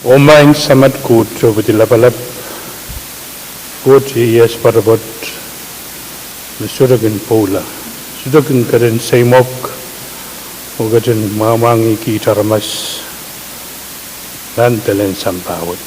Omain samat kut coba dilapalap kut yes parabot sudagin pola sudagin karen saimok ugajan mamangi ki taramas dan telen sampawat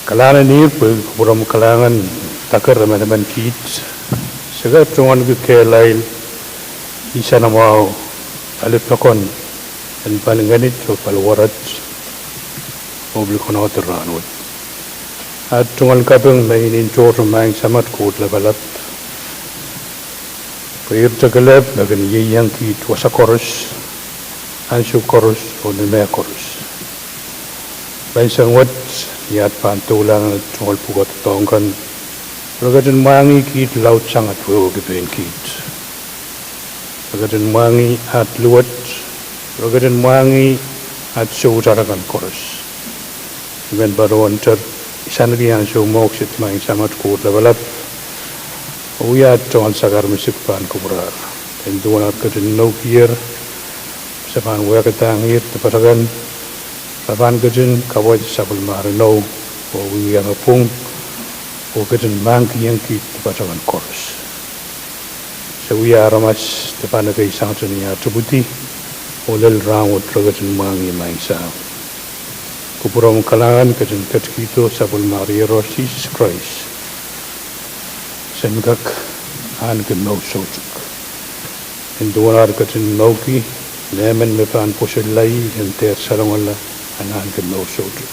kalangan ni puram kalangan takar teman-teman kit segala tungan ke kelail isana mau alif lakon dan paling ganit o palwarat o blikon oteranut at tungal kabeng may ininjor may samat kut labalap payir tagalab lagan yiyang kit wasa koros ansu koros o nime koros bain sangwat yat pantulang tungal pugot tongkan ragadan mangi kit laut sangat wo gituin kit ragadan mangi at luwat ragadan mangi at sutarakan koros. Iban baru antar isan lagi yang sumoksit main samat kut labalap. Uyat jangan sagar musik pan kubrar. Tentu nak kerja no kier. Sepan uya ketangir tepatakan. Sepan kerja kawat sabul marino. Uya ngepung. Kerja mangki yang kit tepatakan koros. Seuya ramas tepan ke isang dunia terbuti. Oleh rawat ragadan mangi main sam. Kupuram kalangan kerja katkito sabul mariro Jesus Christ. Sengak an ke no sojuk. Enduar kerja nauki lemen mepan poselai enter salangala an ke no sojuk.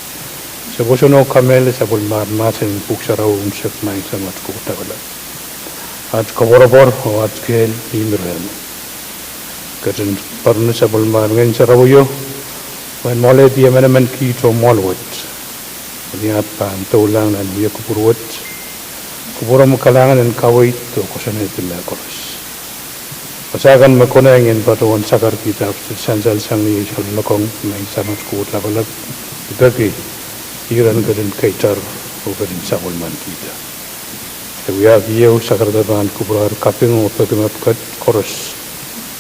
Sebosono kamel sabul mar masen puksarau umsak main samat kota bala. At kawarabor at kel imren. Kerja parno sabul mar ngen sarabuyo. Wan mole dia mana kito molwat. Niat pan tulang dan dia kupurwat. Kupuram kalangan dan kawait to kosanet mekoros. Pasakan makonangin patuan sakar kita sansal sangi sal nakong main samat kut labalap. Itaki iran kerja kaitar o kerja sabul man kita. Sebuah dia sakar dapat kupurar kaping o pegimap kat koros.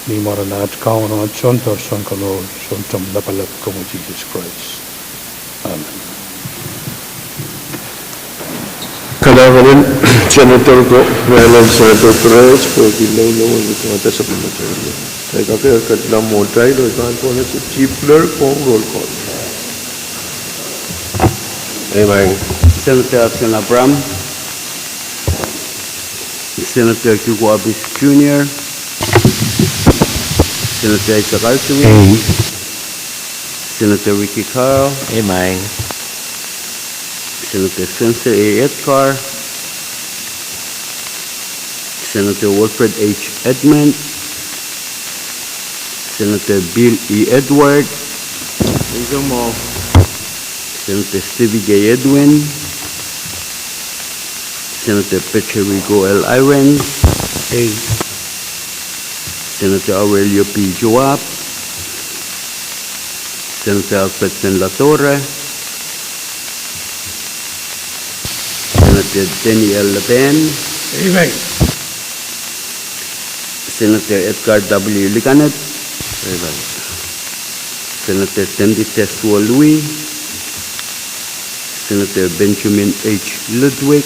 Ni maranat kawan at contoh kalau contoh lapalap kamu Jesus Christ. Amen. Kailangan senator ko, ngayon senator Pahrek, pwede law ito ang tasa pinataryo. Kaya kakaikat na mo tayo, ikan po na sa chief clerk po roll call. Amen. Senator Absen Abram, Senator Hugo Abis Jr., Senator Isaac Altuin, Senator Ricky Carl, Amen. Senator Spencer A. Edgar, Senator Wilfred H. Edmund, Senator Bill E. Edward, Senator Stevie J. Edwin, Senator Petrigo L. Irons, Senator Aurelio P. Joab, Senator Alfred Sen. La Torre, Senator Denny L. Leben, Amen. Senator Edgar W. Licanet, Senator Sandy Tesua Louis, Senator Benjamin H. Ludwig,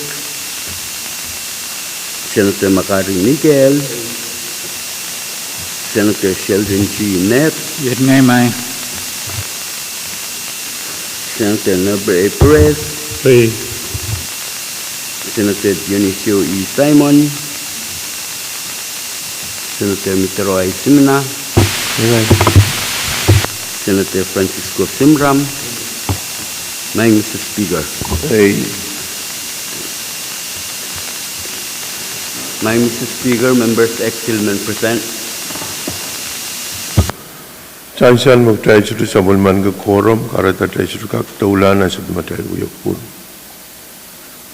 Senator Makari Miguel, Senator Sheldon G. Knapp, Amen. Senator Norbert A. Perez, Hey, Senator Dionisio E. Simon, Senator Mitro I. Simna, Senator Francisco Simram, my Mr. Speaker. My Mr. Speaker, members ex-Hillman present. Chansan mo tayo sa sabulman ka korum, karata tayo sa kakataulan sa matay uyok po.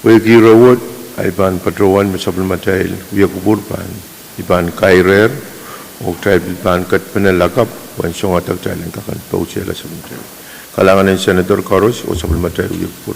Uyakirawat ay ban patrawan mo sabulmatay uyok po pan, iban kairer, o tayo iban kat panalakap, wan siyong atag tayo ng kakantau sila sa matay. Kalangan ng Senator Carlos o sabulmatay uyok po.